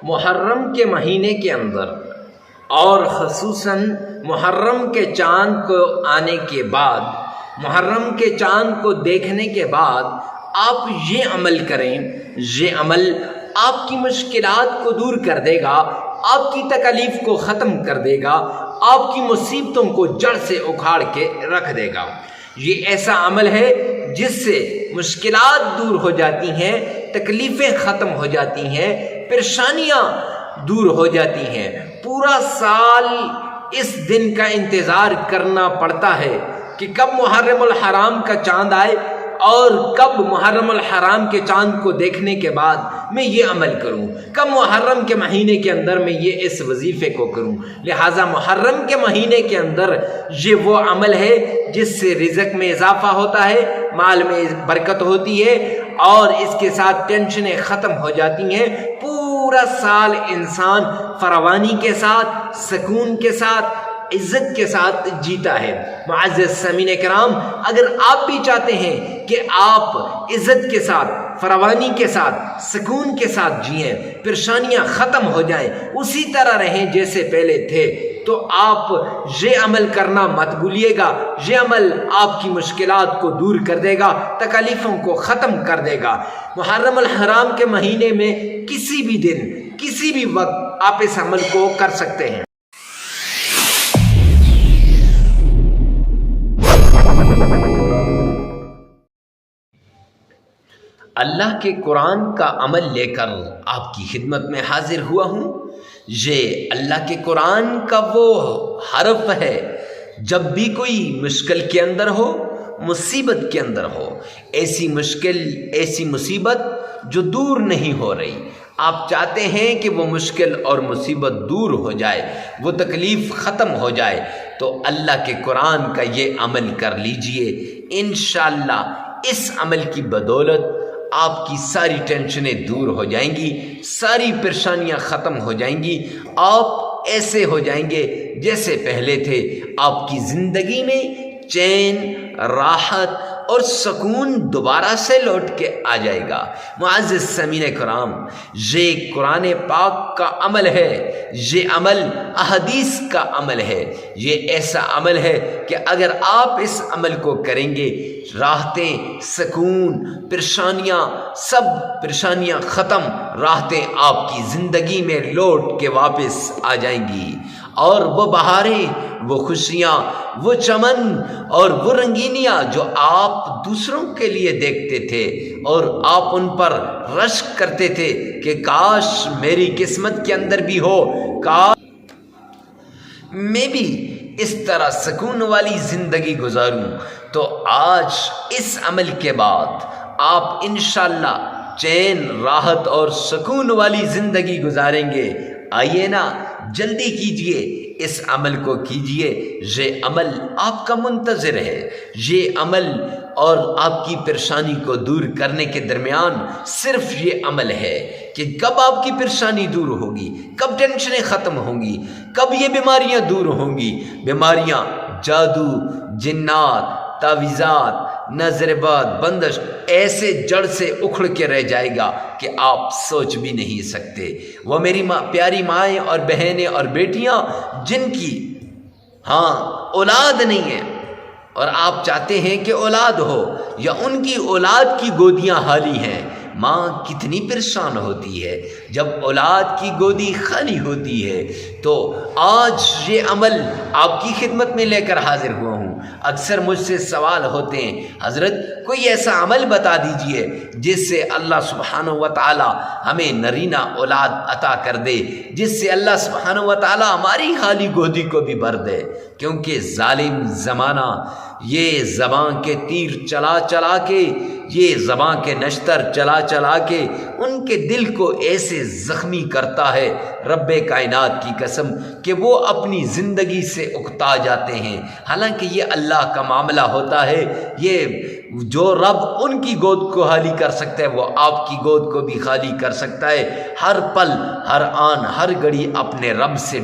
محرم کے مہینے کے اندر اور خصوصاً محرم کے چاند کو آنے کے بعد، محرم کے چاند کو دیکھنے کے بعد آپ یہ عمل کریں، یہ عمل آپ کی مشکلات کو دور کر دے گا، آپ کی تکالیف کو ختم کر دے گا، آپ کی مصیبتوں کو جڑ سے اکھاڑ کے رکھ دے گا۔ یہ ایسا عمل ہے جس سے مشکلات دور ہو جاتی ہیں، تکلیفیں ختم ہو جاتی ہیں، پریشانیاں دور ہو جاتی ہیں۔ پورا سال اس دن کا انتظار کرنا پڑتا ہے کہ کب محرم الحرام کا چاند آئے اور کب محرم الحرام کے چاند کو دیکھنے کے بعد میں یہ عمل کروں، کب محرم کے مہینے کے اندر میں یہ اس وظیفے کو کروں۔ لہٰذا محرم کے مہینے کے اندر یہ وہ عمل ہے جس سے رزق میں اضافہ ہوتا ہے، مال میں برکت ہوتی ہے اور اس کے ساتھ ٹینشنیں ختم ہو جاتی ہیں۔ پورا سال انسان فراوانی کے ساتھ، سکون کے ساتھ، عزت کے ساتھ جیتا ہے۔ معزز سامعین کرام، اگر آپ بھی چاہتے ہیں کہ آپ عزت کے ساتھ، فراوانی کے ساتھ، سکون کے ساتھ جئیں، پریشانیاں ختم ہو جائیں، اسی طرح رہیں جیسے پہلے تھے، تو آپ یہ عمل کرنا مت بھولیے گا۔ یہ عمل آپ کی مشکلات کو دور کر دے گا، تکالیفوں کو ختم کر دے گا۔ محرم الحرام کے مہینے میں کسی بھی دن، کسی بھی وقت آپ اس عمل کو کر سکتے ہیں۔ اللہ کے قرآن کا عمل لے کر آپ کی خدمت میں حاضر ہوا ہوں۔ یہ اللہ کے قرآن کا وہ حرف ہے، جب بھی کوئی مشکل کے اندر ہو، مصیبت کے اندر ہو، ایسی مشکل، ایسی مصیبت جو دور نہیں ہو رہی، آپ چاہتے ہیں کہ وہ مشکل اور مصیبت دور ہو جائے، وہ تکلیف ختم ہو جائے، تو اللہ کے قرآن کا یہ عمل کر لیجئے۔ انشاءاللہ اس عمل کی بدولت آپ کی ساری ٹینشنیں دور ہو جائیں گی، ساری پریشانیاں ختم ہو جائیں گی، آپ ایسے ہو جائیں گے جیسے پہلے تھے۔ آپ کی زندگی میں چین، راحت اور سکون دوبارہ سے لوٹ کے آ جائے گا۔ معزز سامعین کرام، یہ قرآن پاک کا عمل ہے، یہ عمل احادیث کا عمل ہے، یہ ایسا عمل ہے کہ اگر آپ اس عمل کو کریں گے، راحتیں، سکون، پریشانیاں، سب پریشانیاں ختم، راحتیں آپ کی زندگی میں لوٹ کے واپس آ جائیں گی، اور وہ بہاریں، وہ خوشیاں، وہ چمن اور وہ رنگینیاں جو آپ دوسروں کے لیے دیکھتے تھے اور آپ ان پر رشک کرتے تھے کہ کاش میری قسمت کے اندر بھی ہو، کاش میں بھی اس طرح سکون والی زندگی گزاروں، تو آج اس عمل کے بعد آپ انشاءاللہ چین، راحت اور سکون والی زندگی گزاریں گے۔ آئیے نا، جلدی کیجئے، اس عمل کو کیجئے۔ یہ عمل آپ کا منتظر ہے، یہ عمل اور آپ کی پریشانی کو دور کرنے کے درمیان صرف یہ عمل ہے کہ کب آپ کی پریشانی دور ہوگی، کب ٹینشنیں ختم ہوں گی، کب یہ بیماریاں دور ہوں گی۔ بیماریاں، جادو، جنات، تعویذات، نظر بد، بندش ایسے جڑ سے اکھڑ کے رہ جائے گا کہ آپ سوچ بھی نہیں سکتے۔ وہ میری پیاری مائیں اور بہنیں اور بیٹیاں جن کی اولاد نہیں ہے اور آپ چاہتے ہیں کہ اولاد ہو، یا ان کی اولاد کی گودیاں خالی ہیں، ماں کتنی پریشان ہوتی ہے جب اولاد کی گودی خالی ہوتی ہے۔ تو آج یہ عمل آپ کی خدمت میں لے کر حاضر ہوا ہوں۔ اکثر مجھ سے سوال ہوتے ہیں، حضرت کوئی ایسا عمل بتا دیجئے جس سے اللہ سبحانہ و تعالی ہمیں نرینہ اولاد عطا کر دے، جس سے اللہ سبحانہ و تعالی ہماری خالی گودی کو بھی بھر دے، کیونکہ ظالم زمانہ یہ زبان کے تیر چلا چلا کے، یہ زبان کے نشتر چلا چلا کے ان کے دل کو ایسے زخمی کرتا ہے، رب کائنات کی قسم، کہ وہ اپنی زندگی سے اکتا جاتے ہیں۔ حالانکہ یہ اللہ کا معاملہ ہوتا ہے، یہ جو رب ان کی گود کو خالی کر سکتا ہے وہ آپ کی گود کو بھی خالی کر سکتا ہے۔ ہر پل، ہر آن، ہر گھڑی اپنے رب سے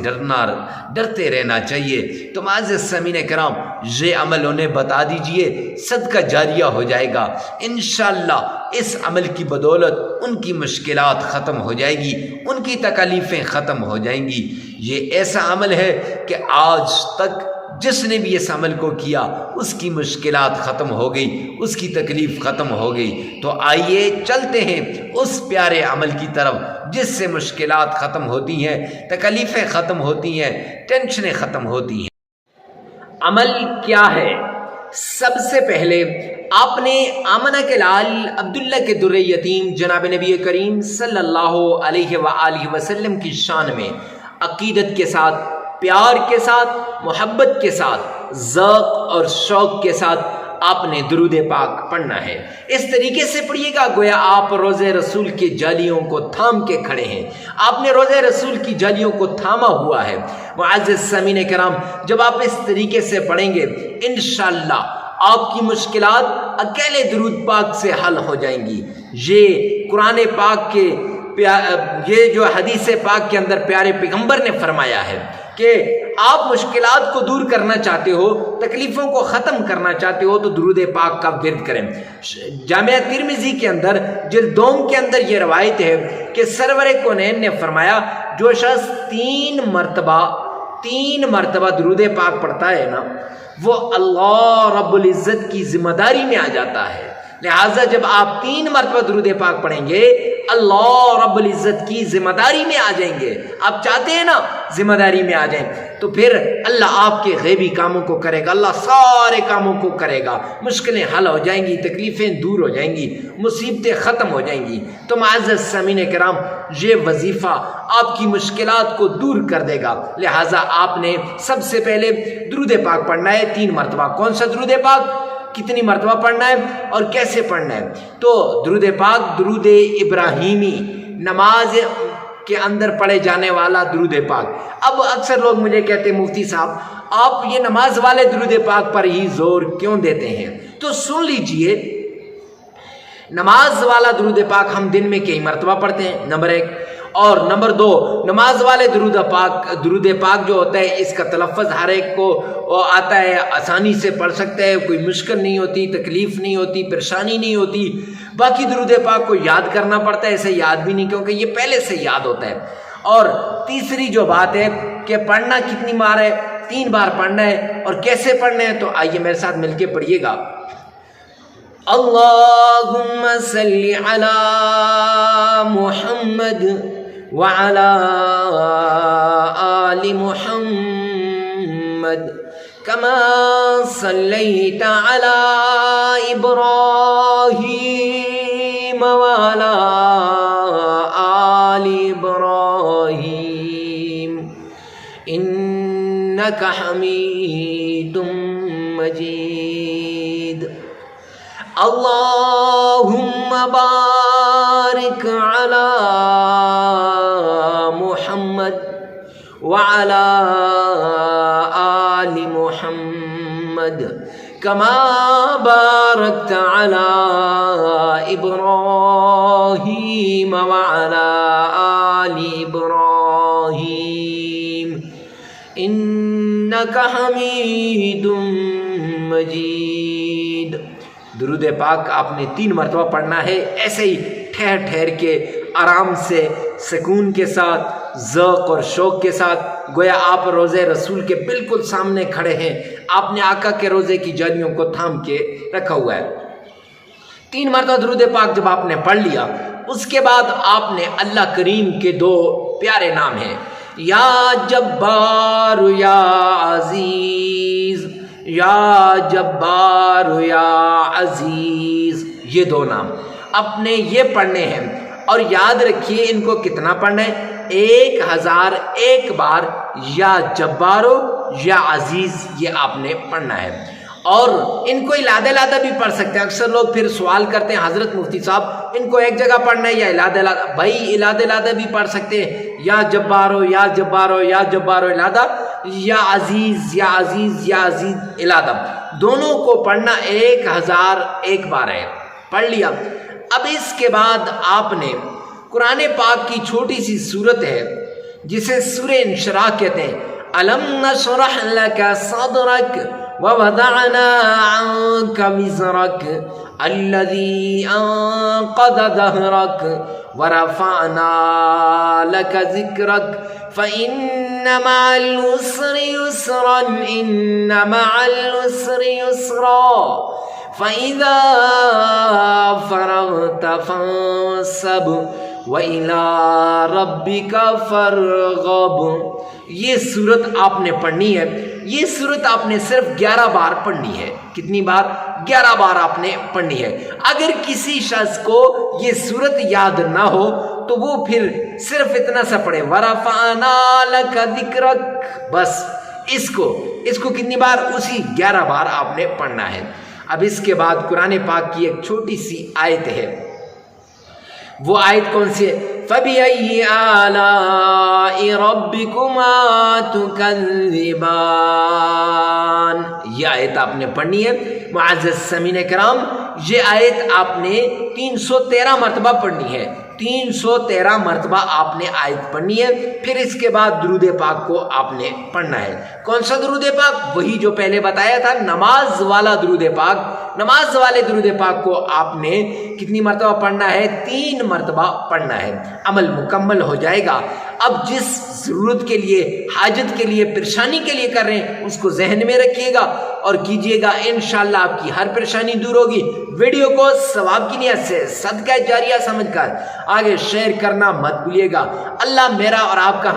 ڈرتے رہنا چاہیے۔ تو معزز سامعین کرام، یہ عمل انہیں بتا دیجئے، صدقہ جاریہ ہو جائے گا انشاءاللہ۔ اس عمل کی بدولت ان کی مشکلات ختم ہو جائے گی، ان کی تکالیفیں ختم ہو جائیں گی۔ یہ ایسا عمل ہے کہ آج تک جس نے بھی اس عمل کو کیا اس کی مشکلات ختم ہو گئی، اس کی تکلیف ختم ہو گئی۔ تو آئیے چلتے ہیں اس پیارے عمل کی طرف جس سے مشکلات ختم ہوتی ہیں، تکلیفیں ختم ہوتی ہیں، ٹینشنیں ختم ہوتی ہیں۔ عمل کیا ہے؟ سب سے پہلے آپ نے آمنہ کے لال عبداللہ کے در یتیم جناب نبی کریم صلی اللہ علیہ وآلہ وسلم کی شان میں عقیدت کے ساتھ، پیار کے ساتھ، محبت کے ساتھ، ذوق اور شوق کے ساتھ آپ نے درود پاک پڑھنا ہے۔ اس طریقے سے پڑھیے گا گویا آپ روضہ رسول کی جالیوں کو تھام کے کھڑے ہیں، آپ نے روضہ رسول کی جالیوں کو تھاما ہوا ہے۔ معزز سامعین کرام، جب آپ اس طریقے سے پڑھیں گے انشاءاللہ آپ کی مشکلات اکیلے درود پاک سے حل ہو جائیں گی۔ یہ قرآن پاک کے یہ جو حدیث پاک کے اندر پیارے پیغمبر نے فرمایا ہے کہ آپ مشکلات کو دور کرنا چاہتے ہو، تکلیفوں کو ختم کرنا چاہتے ہو تو درود پاک کا ورد کریں۔ جامعہ ترمذی کے اندر جلد 2 کے اندر یہ روایت ہے کہ سرور کونین نے فرمایا جو شخص 3 مرتبہ درود پاک پڑھتا ہے نا، وہ اللہ رب العزت کی ذمہ داری میں آ جاتا ہے۔ لہٰذا جب آپ 3 مرتبہ درود پاک پڑھیں گے اللہ رب العزت کی ذمہ داری میں آ جائیں گے۔ آپ چاہتے ہیں نا ذمہ داری میں آ جائیں تو پھر اللہ آپ کے غیبی کاموں کو کرے گا، اللہ سارے کاموں کو کرے گا، مشکلیں حل ہو جائیں گی، تکلیفیں دور ہو جائیں گی، مصیبتیں ختم ہو جائیں گی۔ تو معزز سامعین کرام، یہ وظیفہ آپ کی مشکلات کو دور کر دے گا۔ لہٰذا آپ نے سب سے پہلے درود پاک پڑھنا ہے 3 مرتبہ۔ کون سا درود پاک، کتنی مرتبہ پڑھنا ہے اور کیسے پڑھنا ہے؟ تو درود پاک درود ابراہیمی، نماز کے اندر پڑھے جانے والا درود پاک۔ اب اکثر لوگ مجھے کہتے ہیں مفتی صاحب آپ یہ نماز والے درود پاک پر ہی زور کیوں دیتے ہیں؟ تو سن لیجئے، نماز والا درود پاک ہم دن میں کئی مرتبہ پڑھتے ہیں، نمبر 1، اور نمبر 2 نماز والے درود پاک جو ہوتا ہے اس کا تلفظ ہر ایک کو آتا ہے، آسانی سے پڑھ سکتا ہے، کوئی مشکل نہیں ہوتی، تکلیف نہیں ہوتی، پریشانی نہیں ہوتی۔ باقی درود پاک کو یاد کرنا پڑتا ہے، اسے یاد بھی نہیں کیونکہ یہ پہلے سے یاد ہوتا ہے۔ اور تیسری جو بات ہے کہ پڑھنا کتنی بار ہے، 3 بار پڑھنا ہے، اور کیسے پڑھنا ہے تو آئیے میرے ساتھ مل کے پڑھیے گا۔ اللہم صلی علی محمد وعلی آل محمد کما صلیت علی ابراہیم وعلی آل ابراہیم انک حمید مجید۔ اللہم بارک علی محمد وعلی آل محمد کما بارکت علی ابراہیم وعلی آل ابراہیم انک حمید مجید۔ درود پاک آپ نے 3 مرتبہ پڑھنا ہے، ایسے ہی ٹھہر ٹھہر کے، آرام سے، سکون کے ساتھ، ذوق اور شوق کے ساتھ، گویا آپ روضہ رسول کے بالکل سامنے کھڑے ہیں، آپ نے آقا کے روضے کی جالیوں کو تھام کے رکھا ہوا ہے۔ 3 مرتبہ درود پاک جب آپ نے پڑھ لیا، اس کے بعد آپ نے اللہ کریم کے 2 پیارے نام ہیں، یا جبار یا عزیز، یا جبار یا عزیز، یہ 2 نام اپنے یہ پڑھنے ہیں، اور یاد رکھیے ان کو کتنا پڑھنا ہے، 1001 بار یا جبارو یا عزیز یہ آپ نے پڑھنا ہے۔ اور ان کو علادہ بھی پڑھ سکتے ہیں۔ اکثر لوگ پھر سوال کرتے ہیں حضرت مفتی صاحب ان کو ایک جگہ پڑھنا ہے یا علادہ؟ بھائی علادہ بھی پڑھ سکتے ہیں، یا جبارو یا جبارو یا جبارو علادہ، یا عزیز یا عزیز یا عزیز علادہ، دونوں کو پڑھنا 1001 بار ہے، پڑھ لیا۔ اب اس کے بعد آپ نے قرآن پاک کی چھوٹی سی سورت ہے جسے سورہ انشراح کہتے ہیں، الم نشرح لک صدرک ووضعنا عنک وزرک الذی انقض ظہرک ورفعنا لک ذکرک فإن مع العسر يسرا إن مع العسر يسرا فإذا فرغت فانصب وإلى ربك فارغب۔ یہ صورت آپ نے پڑھنی ہے، یہ صورت آپ نے صرف 11 بار پڑھنی ہے۔ کتنی بار؟ 11 بار آپ نے پڑھنی ہے۔ اگر کسی شخص کو یہ صورت یاد نہ ہو تو وہ پھر صرف اتنا سا پڑھے، وَرَفَعْنَا لَكَ ذِكْرَكَ، بس اس کو کتنی بار؟ اسی 11 بار آپ نے پڑھنا ہے۔ اب اس کے بعد قرآن پاک کی ایک چھوٹی سی آیت ہے، وہ آیت کون سی ہے؟ فَبِأَيِّ آلَاءِ رَبِّكُمَا تُكَذِّبَانِ، یہ آیت آپ نے پڑھنی ہے۔ معزز سامعین کرام، یہ آیت آپ نے 313 مرتبہ پڑھنی ہے، 313 مرتبہ آپ نے آیت پڑھنی ہے۔ پھر اس کے بعد درود پاک کو آپ نے پڑھنا ہے۔ کون سا درود پاک؟ وہی جو پہلے بتایا تھا، نماز والا درود پاک۔ نماز والے درود پاک کو آپ نے کتنی مرتبہ پڑھنا ہے؟ 3 مرتبہ پڑھنا ہے۔ عمل مکمل ہو جائے گا۔ اب جس ضرورت کے لیے، حاجت کے لیے، پریشانی کے لیے کر رہے ہیں اس کو ذہن میں رکھیے گا اور کیجیے گا، انشاءاللہ آپ کی ہر پریشانی دور ہوگی۔ ویڈیو کو ثواب کی نیت سے صدقہ جاریہ سمجھ کر آگے شیئر کرنا مت بھولیے گا۔ اللہ میرا اور آپ کا